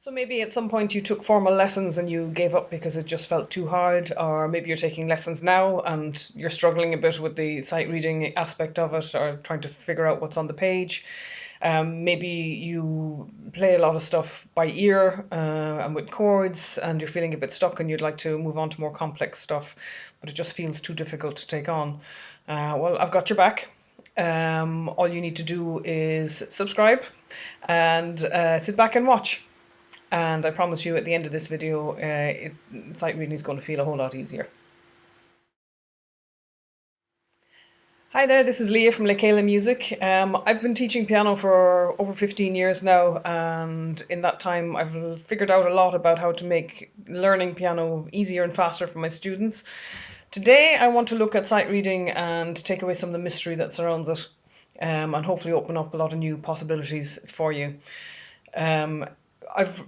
So maybe at some point you took formal lessons and you gave up because it just felt too hard, or maybe you're taking lessons now and you're struggling a bit with the sight reading aspect of it, or trying to figure out what's on the page. Maybe you play a lot of stuff by ear and with chords, and you're feeling a bit stuck and you'd like to move on to more complex stuff, but it just feels too difficult to take on. Well, I've got your back. All you need to do is subscribe and sit back and watch. And I promise you at the end of this video, sight reading is going to feel a whole lot easier. Hi there, this is Leah from Lekela Music. I've been teaching piano for over 15 years now, and in that time I've figured out a lot about how to make learning piano easier and faster for my students. Today I want to look at sight reading and take away some of the mystery that surrounds it, and hopefully open up a lot of new possibilities for you. I've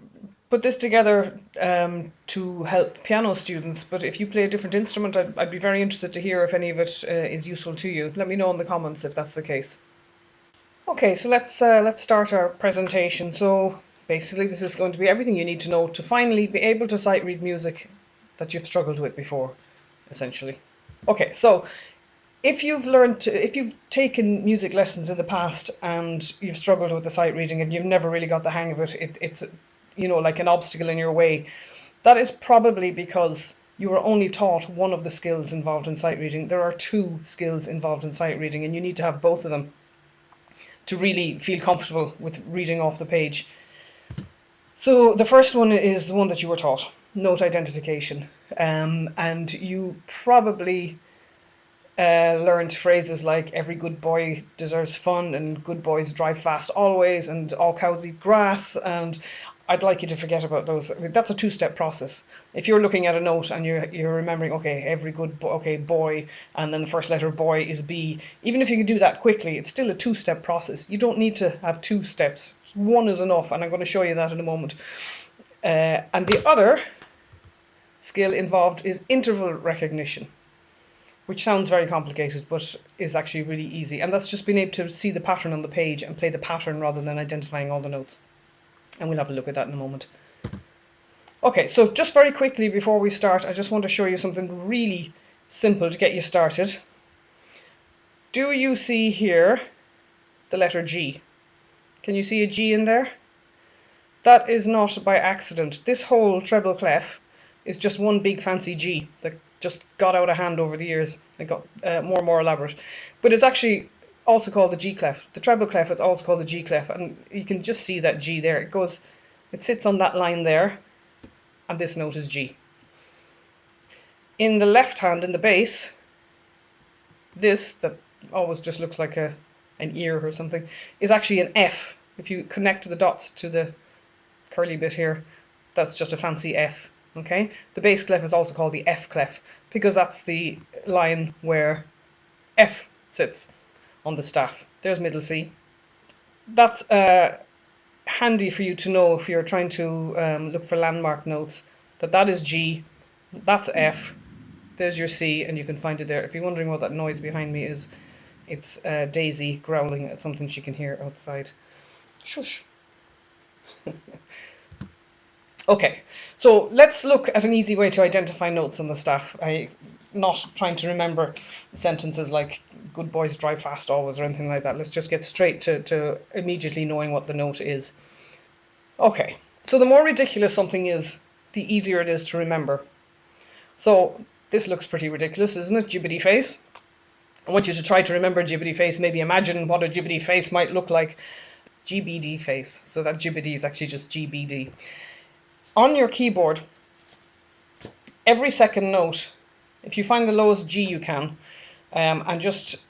put this together to help piano students, but if you play a different instrument, I'd be very interested to hear if any of it is useful to you. Let me know in the comments if that's the case. Okay, so let's start our presentation. So basically this is going to be everything you need to know to finally be able to sight read music that you've struggled with before, essentially. Okay, so if you've taken music lessons in the past and you've struggled with the sight reading and you've never really got the hang of it, it's like an obstacle in your way, that is probably because you were only taught one of the skills involved in sight reading. There are two skills involved in sight reading, and you need to have both of them to really feel comfortable with reading off the page. So the first one is the one that you were taught, note identification, and you probably learned phrases like every good boy deserves fun and good boys drive fast always and all cows eat grass, and I'd like you to forget about those. I mean, that's a two-step process. If you're looking at a note and you're remembering, okay, every good boy, and then the first letter of boy is B, even if you can do that quickly, it's still a two-step process. You don't need to have two steps. One is enough, and I'm going to show you that in a moment. And the other skill involved is interval recognition, which sounds very complicated, but is actually really easy. And that's just being able to see the pattern on the page and play the pattern rather than identifying all the notes. And we'll have a look at that in a moment. Okay, so just very quickly before we start, I just want to show you something really simple to get you started. Do you see here the letter G? Can you see a G in there? That is not by accident. This whole treble clef is just one big fancy G that just got out of hand over the years and got more and more elaborate. But it's actually also called the G clef. The treble clef is also called the G clef, and you can just see that G there. It sits on that line there, and this note is G. In the left hand, in the bass, this that always just looks like an ear or something is actually an F. If you connect the dots to the curly bit here, that's just a fancy F. Okay, the bass clef is also called the F clef because that's the line where F sits on the staff. There's middle C. That's handy for you to know if you're trying to look for landmark notes, that is G, that's F, there's your C, and you can find it there. If you're wondering what that noise behind me is, it's Daisy growling at something she can hear outside. Shush. Okay, so let's look at an easy way to identify notes on the staff. I'm not trying to remember sentences like good boys drive fast always or anything like that. Let's just get straight to immediately knowing what the note is. Okay, so the more ridiculous something is, the easier it is to remember. So this looks pretty ridiculous, isn't it? Jibbity face. I want you to try to remember jibbity face. Maybe imagine what a jibbity face might look like. GBD face. So that jibbity is actually just GBD. On your keyboard, every second note, if you find the lowest G you can, and just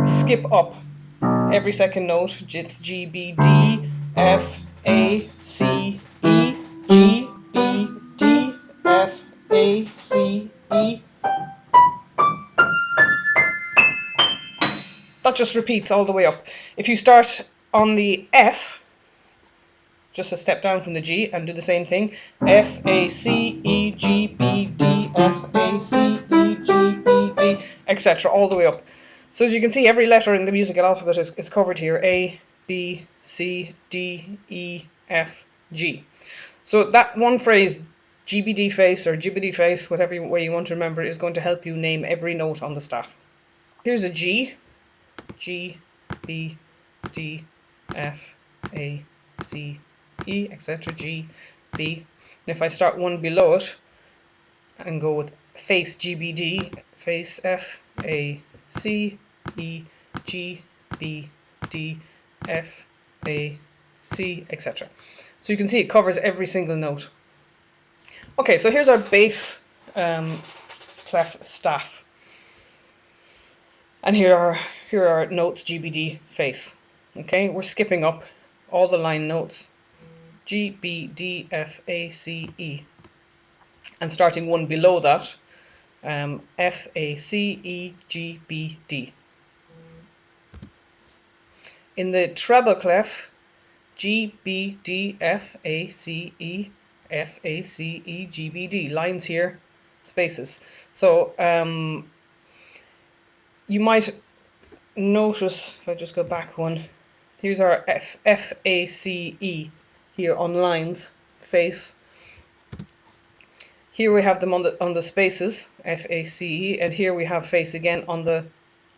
skip up every second note, it's G, B, D, F, A, C, E, G, B, D, F, A, C, E. That just repeats all the way up. If you start on the F, just a step down from the G, and do the same thing. F, A, C, E, G, B, D, F, A, C, E, G, B, D, etc. all the way up. So as you can see, every letter in the musical alphabet is covered here. A, B, C, D, E, F, G. So that one phrase, GBD face or GBD face, whatever way you want to remember it, is going to help you name every note on the staff. Here's a G, G, B, D, F, A, C, E, etc. G, B. And if I start one below it and go with face GBD, face F, A, C, E, G, B, D, F, A, C, etc. So you can see it covers every single note. Okay, so here's our bass clef staff. And here are notes GBD face. Okay, we're skipping up all the line notes G, B, D, F, A, C, E, and starting one below that F, A, C, E, G, B, D. In the treble clef, G, B, D, F, A, C, E, F, A, C, E, G, B, D. Lines here, spaces. So you might notice, if I just go back one, here's our F, A, C, E here on lines, face. Here we have them on the spaces, F, A, C, E, and here we have face again on the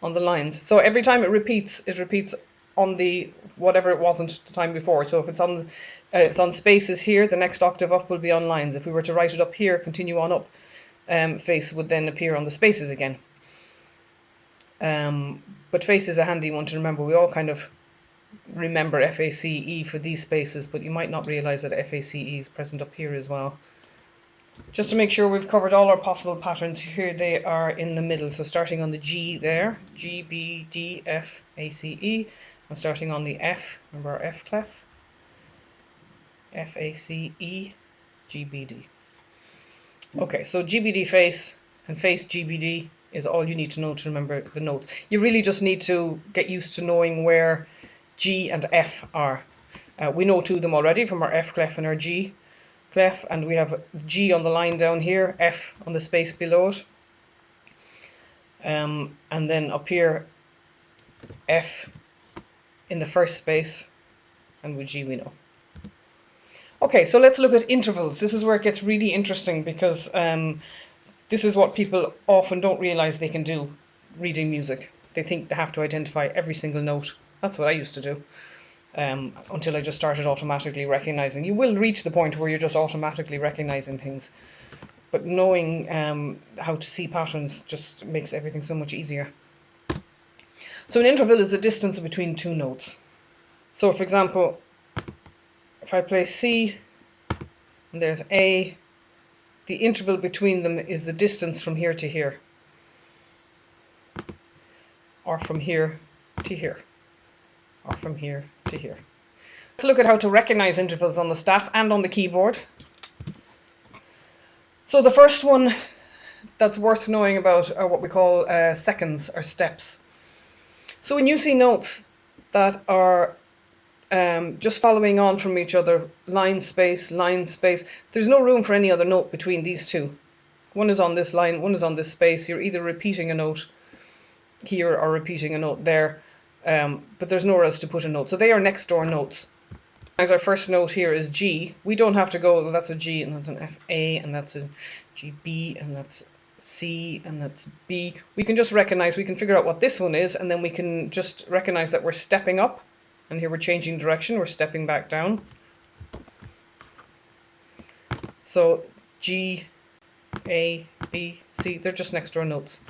lines. So every time it repeats on the whatever it wasn't the time before. So if it's on spaces here, the next octave up will be on lines. If we were to write it up here, continue on up, face would then appear on the spaces again. But face is a handy one to remember. We all kind of remember FACE for these spaces, but you might not realize that FACE is present up here as well. Just to make sure we've covered all our possible patterns, here they are in the middle. So starting on the G there, G, B, D, F, A, C, E, and starting on the F, remember our F clef, F, A, C, E, G, B, D. Okay, so GBD face and face GBD is all you need to know to remember the notes. You really just need to get used to knowing where G and F are. We know two of them already from our F clef and our G clef, and we have G on the line down here, F on the space below it. And then up here, F in the first space, and with G we know. Okay, so let's look at intervals. This is where it gets really interesting because this is what people often don't realize they can do reading music. They think they have to identify every single note. That's what I used to do. Until I just started automatically recognizing. You will reach the point where you're just automatically recognizing things, but knowing how to see patterns just makes everything so much easier. So an interval is the distance between two notes. So for example, if I play C and there's A, the interval between them is the distance from here to here, or from here to here, or from here to here. Let's look at how to recognize intervals on the staff and on the keyboard. So the first one that's worth knowing about are what we call seconds or steps. So when you see notes that are just following on from each other, line, space, there's no room for any other note between these two. One is on this line, one is on this space. You're either repeating a note here or repeating a note there, but there's nowhere else to put a note. So they are next door notes. As our first note here is G, we don't have to go, well, that's a G and that's an F A and that's a G B and that's C and that's B. We can just recognize, we can figure out what this one is, and then we can just recognize that we're stepping up, and here we're changing direction, we're stepping back down. So G, A, B, C, they're just next door notes.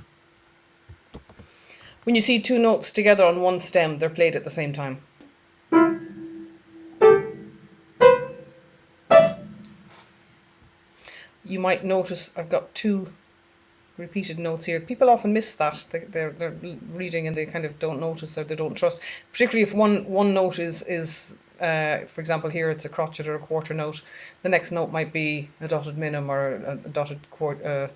When you see two notes together on one stem, they're played at the same time. You might notice I've got two repeated notes here. People often miss that. They're reading and they kind of don't notice, or they don't trust. Particularly if one note is for example, here it's a crotchet or a quarter note. The next note might be a dotted minim or a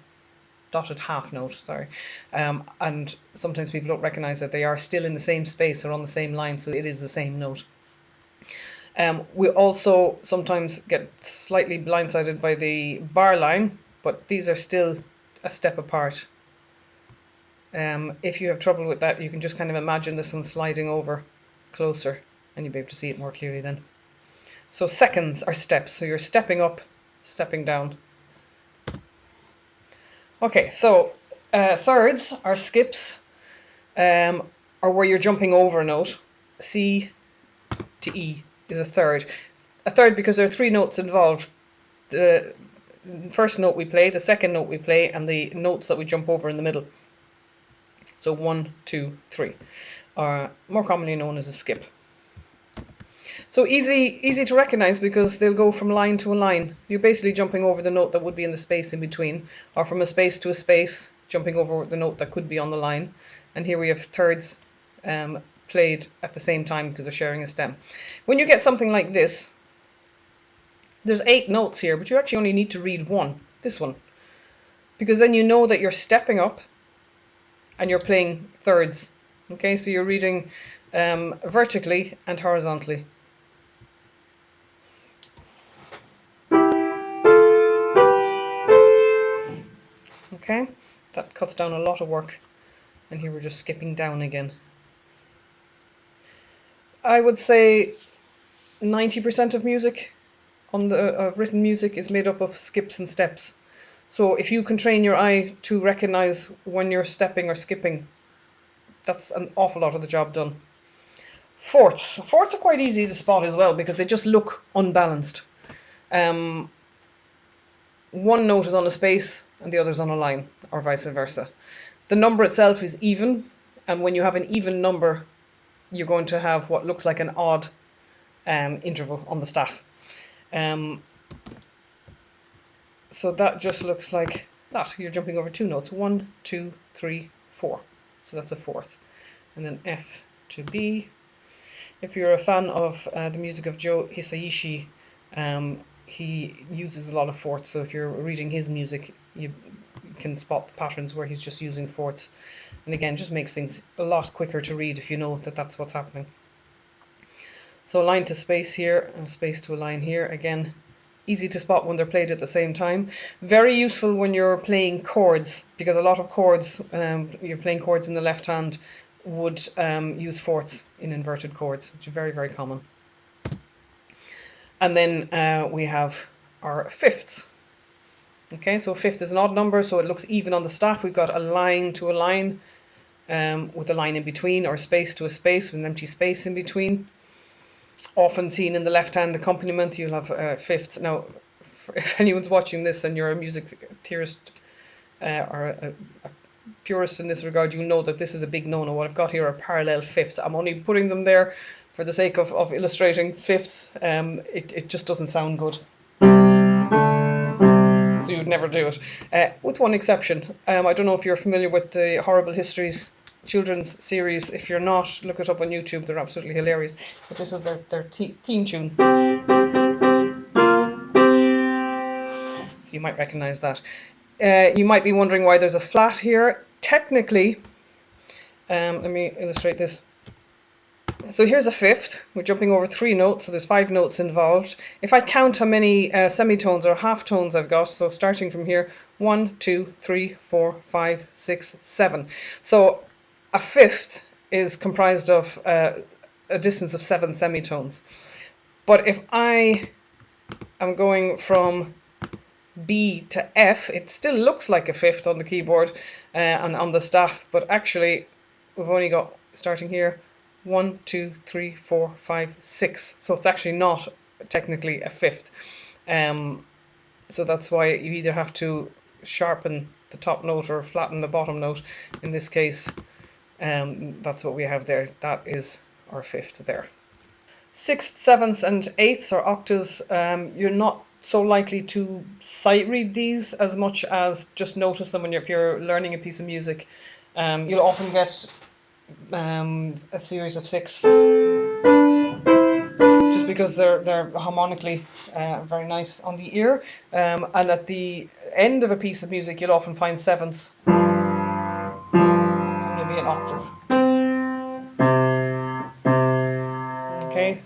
dotted half note. Sorry, and sometimes people don't recognise that they are still in the same space or on the same line, so it is the same note. We also sometimes get slightly blindsided by the bar line, but these are still a step apart. If you have trouble with that, you can just kind of imagine this one sliding over closer and you'll be able to see it more clearly then. So seconds are steps. So you're stepping up, stepping down. Okay, so thirds are skips, or where you're jumping over a note. C to E is a third. A third because there are three notes involved. The first note we play, the second note we play, and the notes that we jump over in the middle. So 1, 2, 3 are more commonly known as a skip. So easy to recognize because they'll go from line to a line. You're basically jumping over the note that would be in the space in between, or from a space to a space, jumping over the note that could be on the line. And here we have thirds played at the same time because they're sharing a stem. When you get something like this, there's 8 notes here, but you actually only need to read one, this one, because then you know that you're stepping up and you're playing thirds. Okay, so you're reading vertically and horizontally. Okay, that cuts down a lot of work. And here we're just skipping down again. I would say 90% of music on the written music is made up of skips and steps. So if you can train your eye to recognize when you're stepping or skipping, that's an awful lot of the job done. Fourths. Fourths are quite easy to spot as well because they just look unbalanced. Um, one note is on a space and the other's on a line, or vice versa. The number itself is even, and when you have an even number, you're going to have what looks like an odd interval on the staff. So that just looks like that. You're jumping over 2 notes. 1, 2, 3, 4. So that's a fourth. And then F to B. If you're a fan of the music of Joe Hisaishi, he uses a lot of fourths. So if you're reading his music, you can spot the patterns where he's just using fourths. And again, just makes things a lot quicker to read if you know that that's what's happening. So line to space here and space to a line here. Again, easy to spot when they're played at the same time. Very useful when you're playing chords, because a lot of chords, you're playing chords in the left hand, would use fourths in inverted chords, which is very, very common. And then we have our fifths. Okay, so fifth is an odd number, so it looks even on the staff. We've got a line to a line with a line in between, or a space to a space with an empty space in between. Often seen in the left-hand accompaniment, you'll have fifths. Now, if anyone's watching this and you're a music theorist or a purist in this regard, you know that this is a big no-no. What I've got here are parallel fifths. I'm only putting them there for the sake of illustrating fifths. It just doesn't sound good. So you'd never do it. With one exception. I don't know if you're familiar with the Horrible Histories children's series. If you're not, look it up on YouTube. They're absolutely hilarious. But this is their theme tune. So you might recognize that. You might be wondering why there's a flat here. Technically, let me illustrate this. So here's a fifth. We're jumping over 3 notes, so there's 5 notes involved. If I count how many semitones or half tones I've got, so starting from here, 1, 2, 3, 4, 5, 6, 7. So a fifth is comprised of a distance of 7 semitones. But if I am going from B to F, it still looks like a fifth on the keyboard and on the staff, but actually we've only got, starting here, 1, 2, 3, 4, 5, 6. So it's actually not technically a fifth. So that's why you either have to sharpen the top note or flatten the bottom note. In this case, that's what we have there. That is our fifth there. Sixths, sevenths, and eighths or octaves, you're not so likely to sight read these as much as just notice them when if you're learning a piece of music. You'll often get a series of sixths just because they're harmonically very nice on the ear. And at the end of a piece of music, you'll often find sevenths, maybe an octave. Okay.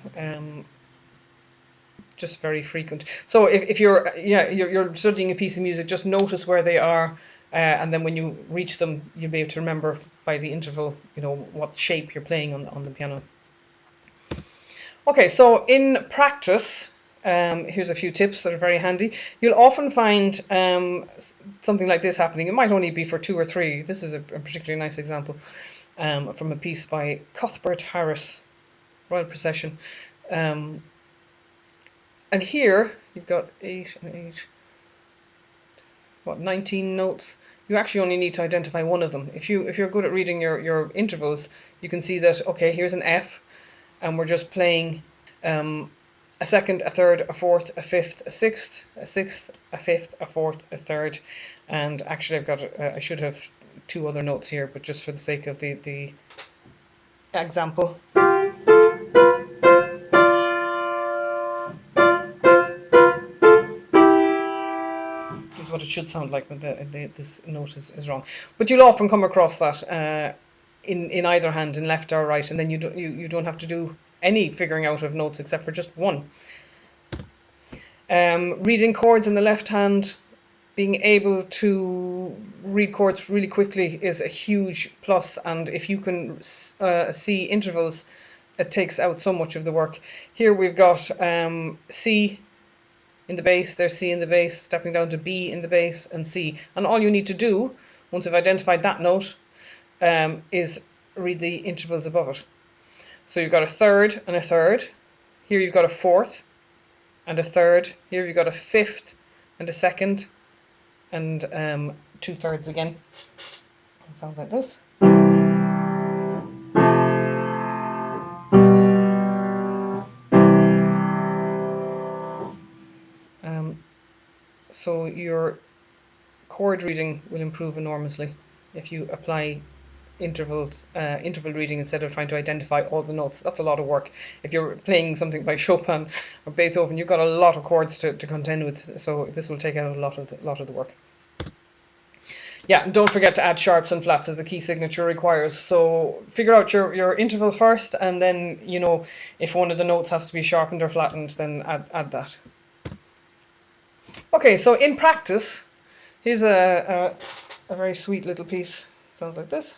Just very frequent. So if you're studying a piece of music, just notice where they are, and then when you reach them, you'll be able to remember by the interval, what shape you're playing on the piano. Okay, so in practice, Here's a few tips that are very handy. You'll often find something like this happening. It might only be for 2 or 3. This is a particularly nice example from a piece by Cuthbert Harris, Royal Procession. And here you've got 8 and 8, 19 notes. You actually only need to identify one of them. If you're good at reading your intervals, you can see that, okay, here's an F, and we're just playing a second, a third, a fourth, a fifth, a sixth, a sixth, a fifth, a fourth, a third, and actually I should have 2 other notes here, but just for the sake of the example. Is what it should sound like, but this note is wrong. But you'll often come across that in either hand, in left or right, and then you don't have to do any figuring out of notes except for just one. Reading chords in the left hand, being able to read chords really quickly is a huge plus, and if you can see intervals, it takes out so much of the work. Here we've got C in the bass, there's C in the bass, stepping down to B in the bass and C. And all you need to do, once you've identified that note, is read the intervals above it. So you've got a third and a third. Here you've got a fourth and a third. Here you've got a fifth and a second and 2/3 again. It sounds like this. So your chord reading will improve enormously if you apply interval reading instead of trying to identify all the notes. That's a lot of work. If you're playing something by Chopin or Beethoven, you've got a lot of chords to contend with, so this will take out a lot of the work. Yeah, and don't forget to add sharps and flats as the key signature requires. So figure out your interval first, and then, you know, if one of the notes has to be sharpened or flattened, then add that. Okay, so in practice, here's a very sweet little piece. Sounds like this.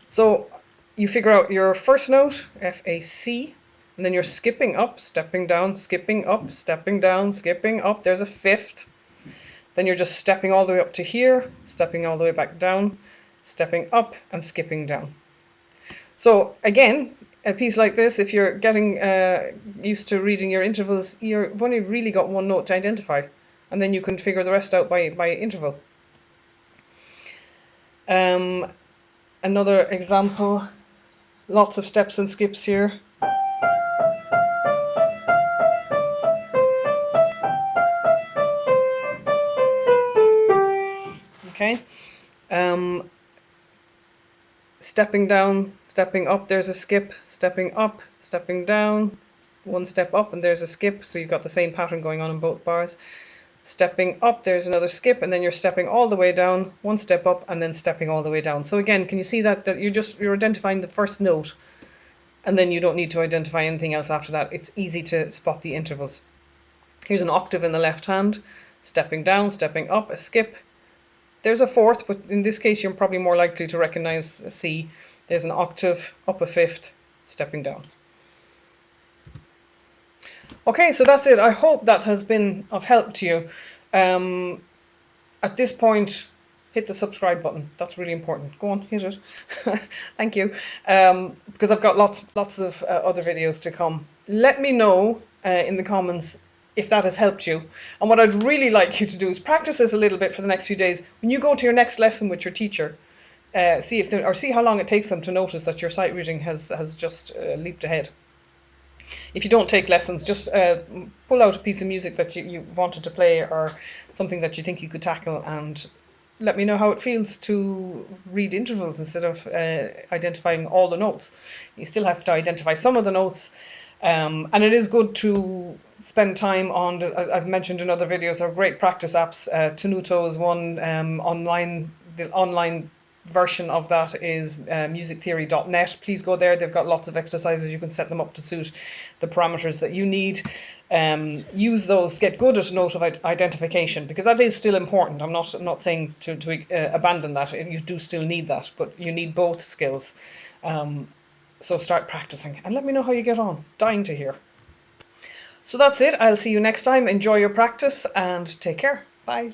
So you figure out your first note, F, A, C, and then you're skipping up, stepping down, skipping up, stepping down, skipping up. There's a fifth. Then you're just stepping all the way up to here, stepping all the way back down, stepping up and skipping down. So again, a piece like this, if you're getting used to reading your intervals, you've only really got one note to identify, and then you can figure the rest out by interval. Another example, lots of steps and skips here. Okay. Stepping down, stepping up, there's a skip, stepping up, stepping down, one step up and there's a skip, so you've got the same pattern going on in both bars. Stepping up, there's another skip, and then you're stepping all the way down, one step up and then stepping all the way down. So again, can you see that you're identifying the first note, and then you don't need to identify anything else after that. It's easy to spot the intervals. Here's an octave in the left hand, stepping down, stepping up, a skip. There's a fourth, but in this case you're probably more likely to recognize a C. There's an octave, up a fifth, stepping down. Okay, so that's it. I hope that has been of help to you. At this point, hit the subscribe button. That's really important. Go on, hit it. Thank you. Because I've got lots of other videos to come. Let me know in the comments if that has helped you. And what I'd really like you to do is practice this a little bit for the next few days. When you go to your next lesson with your teacher, see how long it takes them to notice that your sight reading has just leaped ahead. If you don't take lessons, just pull out a piece of music that you wanted to play, or something that you think you could tackle, and let me know how it feels to read intervals instead of identifying all the notes. You still have to identify some of the notes, and it is good to spend time on, I've mentioned in other videos, there are great practice apps. Tenuto is one, the online version of that is musictheory.net. Please go there. They've got lots of exercises. You can set them up to suit the parameters that you need. Use those. Get good at note of identification, because that is still important. I'm not saying to abandon that. You do still need that, but you need both skills. So start practicing and let me know how you get on. Dying to hear. So that's it. I'll see you next time. Enjoy your practice and take care. Bye.